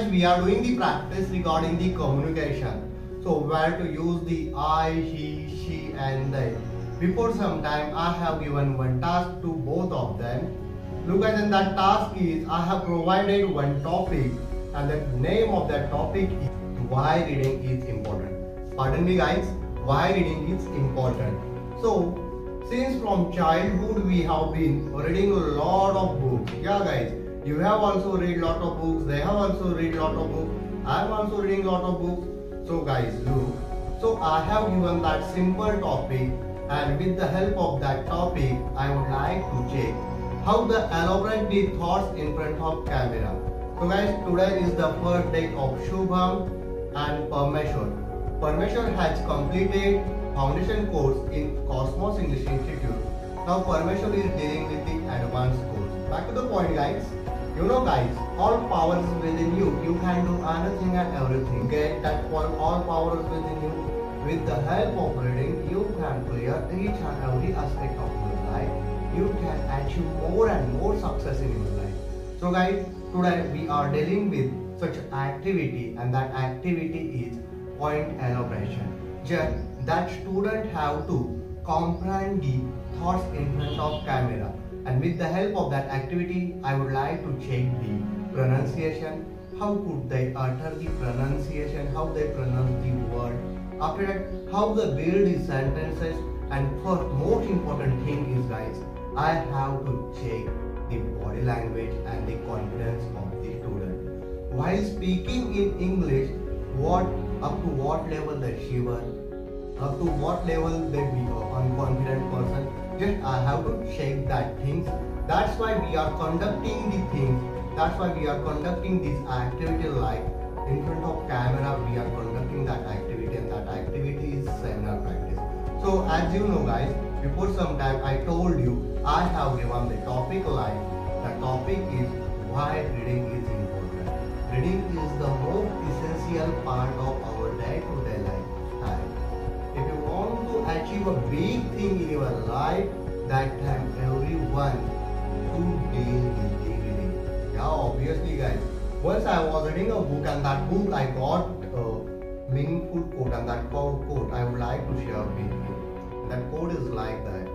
guys, we are doing the practice regarding the communication. So where to use the I, he, she and they. Before some time I have given one task to both of them. Look at that task is I have provided one topic and the name of that topic is why reading is important. Pardon me guys, why reading is important. So since from childhood we have been reading a lot of books. Yeah guys, you have also read lot of books, they have also read lot of books, I am also reading lot of books. So guys look, so I have given that simple topic and with the help of that topic I would like to check how to elaborate the thoughts in front of camera. So guys, today is the first day of Shubham and Parmeshwar. Parmeshwar has completed foundation course in Cosmos English Institute. Now Parmeshwar is dealing with the advanced course. Back to the point guys. You know guys, all power is within you. You can do anything and everything. Get that point, all power is within you. With the help of reading, you can clear each and every aspect of your life. You can achieve more and more success in your life. So guys, today we are dealing with such activity and that activity is point elaboration. Just that student have to comprehend the thoughts in front of camera. And with the help of that activity, I would like to check the pronunciation. How could they utter the pronunciation? How they pronounce the word? After that, how they build the sentences. And first, most important thing is guys, I have to check the body language and the confidence of the student. While speaking in English, up to what level they shiver, up to what level they be unconfident person. Just I have to check that things. That's why we are conducting the things. That's why we are conducting this activity like in front of camera. We are conducting that activity and that activity is seminar practice. So as you know guys, before some time I told you I have given the topic like the topic is why reading is important. Reading is the most essential part of our day-to-day lifestyle. If you want to achieve a big thing in your life, that time everyone should deal with the reading. Yeah, obviously guys. Once I was reading a book and that book I got a meaningful quote and that quote I would like to share with you. That quote is like that.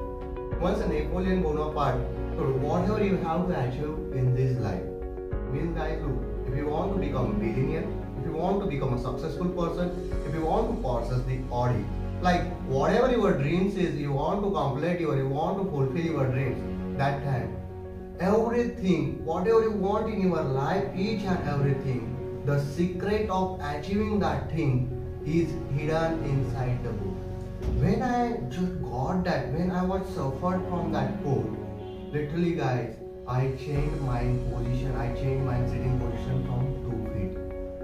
Once Napoleon Bonaparte told whatever you have to achieve in this life. Means guys look, if you want to become a billionaire, if you want to become a successful person, if you want to possess the Audi, like whatever your dreams is, you want to complete you want to fulfill your dreams. That time, everything, whatever you want in your life, each and everything, the secret of achieving that thing is hidden inside the book. When I just got that, when I was suffered from that quote, literally guys, I changed my position, I changed my sitting position from 2 feet.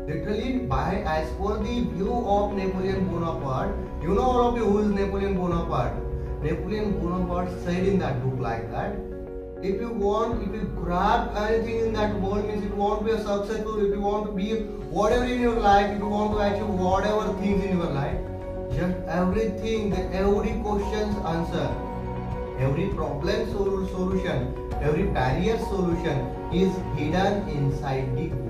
Literally, by as per the view of Napoleon Bonaparte, you know all of you who is Napoleon Bonaparte. Napoleon Bonaparte said in that book like that, if you grab anything in that world, means if you want to be a successful, if you want to be whatever in your life, if you want to achieve whatever things in your life, just everything, every question's answer, every problem solution, every barrier solution is hidden inside the book.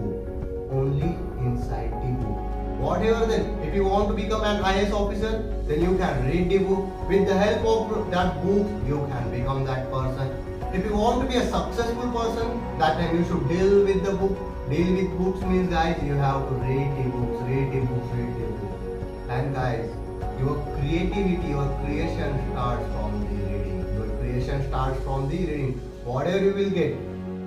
Only inside the book. Whatever then, if you want to become an IAS officer, then you can read the book. With the help of that book, you can become that person. If you want to be a successful person, that time you should deal with the book. Deal with books means guys, you have to read the books, read the books, read the books. And guys, your creativity, your creation starts from the reading. Your creation starts from the reading. Whatever you will get,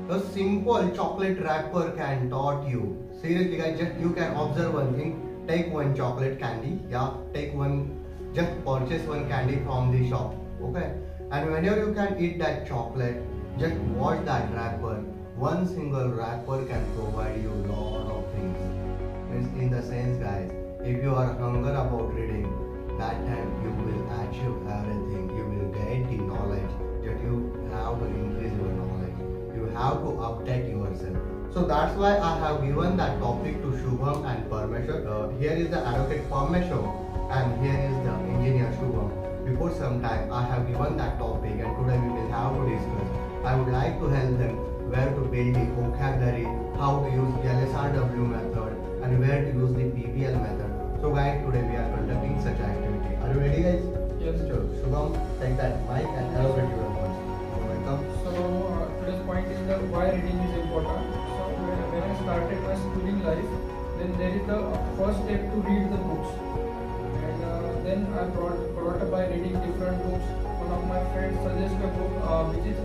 a simple chocolate wrapper can taught you. Seriously guys, just you can observe one thing. Take one chocolate candy. Yeah, take one, just purchase one candy from the shop. Okay. And whenever you can eat that chocolate, just watch that wrapper. One single wrapper can provide you a lot of things. Means in the sense guys, if you are hungry about reading, that time you will achieve everything. You will get the knowledge. That you have to increase your knowledge. You have to update yourself. So that's why I have given that topic to Shubham and Parmeshwar. Here is the advocate Parmeshwar and here is the engineer Shubham. Before some time I have given that topic and today we will have to discuss. I would like to help them where to build the vocabulary, how to use LSRW method, and where to use the PBL method. So guys, today we are conducting such activity. Are you ready guys? Yes. Sure. Shubham, take that mic and elaborate your words. Welcome. So today's point is that why reading is important. So when I started my schooling life, then there is the first step to read the books, and then I brought up by reading different books. One of my friends suggested a book which is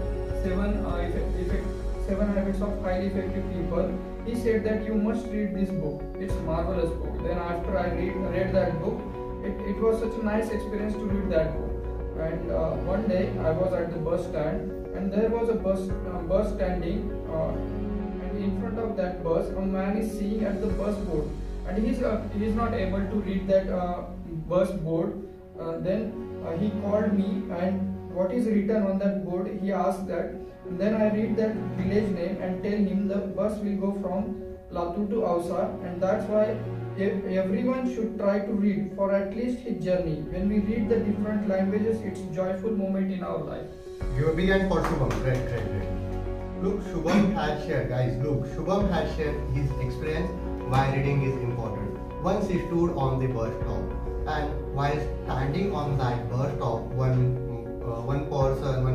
Seven Habits of Highly Effective People. He said that you must read this book. It's a marvelous book. Then after I read that book, it was such a nice experience to read that book. And one day I was at the bus stand, and there was a bus standing, and in front of that bus a man is seeing at the bus board, and he's not able to read that bus board. Then he called me, and what is written on that board, he asked that. And then I read that village name and tell him the bus will go from Latur to Ausar, and that's why everyone should try to read for at least his journey. When we read the different languages, it's a joyful moment in our life. Give a big hand for Shubham. Great. Look, Shubham has shared, guys. Look, Shubham has shared his experience why reading is important. Once he stood on the bus stop, and while standing on that bus stop, one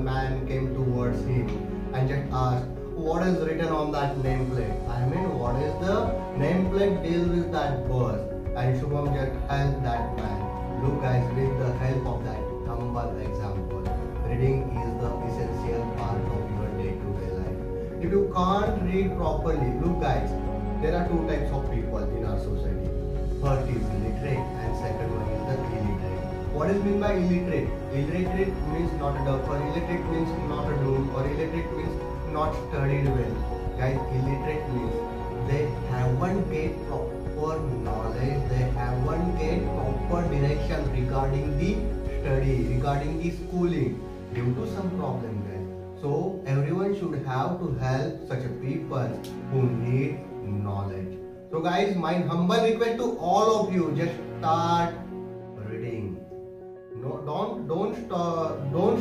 man came towards him and just asked, "What is written on that nameplate? I mean, what is the nameplate deal with that bus?" And Shubham just helped that man. Look, guys, with the help of that humble example, reading is the essential part of your day-to-day life. If you can't read properly, look, guys, there are two types of people in our society. First is literate, and second one is the illiterate. What is meant by illiterate? Illiterate means not a duffer, illiterate means not a doom, or illiterate means not studied well. Guys, illiterate means they haven't get proper knowledge, they haven't get proper direction regarding the study, regarding the schooling, due to some problem, guys. So everyone should have to help such a people who need knowledge. So guys, my humble request to all of you, just start reading. No, don't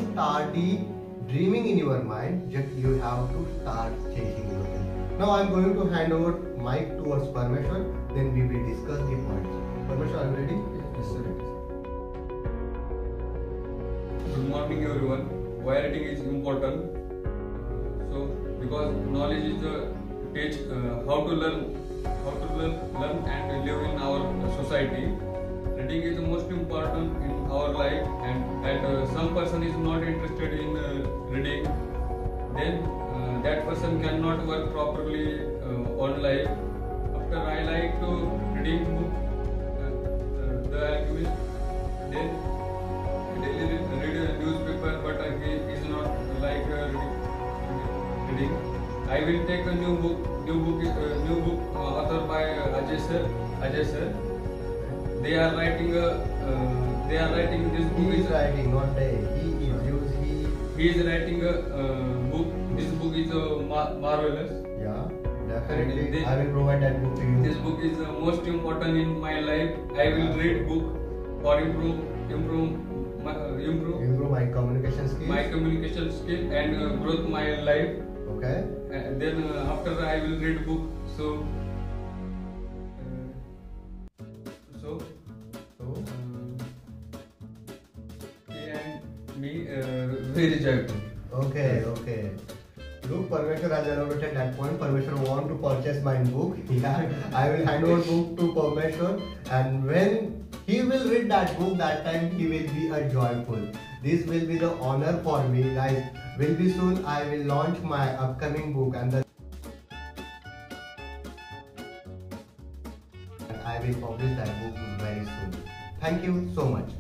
start the dreaming in your mind. Just you have to start chasing your dream. Now I'm going to hand over mic towards Parmeshwar. Then we will discuss the points. Parmeshwar, are you ready? Yes, sir. Good morning, everyone. Why reading is important? So, because knowledge is teach how to learn and live in our society. Reading is the most important in our life, and some person is not interested in reading, then that person cannot work properly on life. After I like to reading book, the alchemist, then daily read a newspaper, but he is not like reading. I will take a new book authored by Ajay sir. They are writing this book. He is writing, not they. He is writing a book. This book is marvelous. Yeah, definitely. I will provide that book to you. This book is most important in my life. I will read book for improve my communication skill and growth my life. Okay. And then after I will read book. So he and me very joyful. Okay. Look, Parmeshwar has elaborated that point. Parmeshwar want to purchase my book. Yeah, I will hand over book to Parmeshwar, and when he will read that book, that time he will be a joyful. This will be the honor for me, guys. Will be soon. I will launch my upcoming book, and I will publish that book very soon. Thank you so much.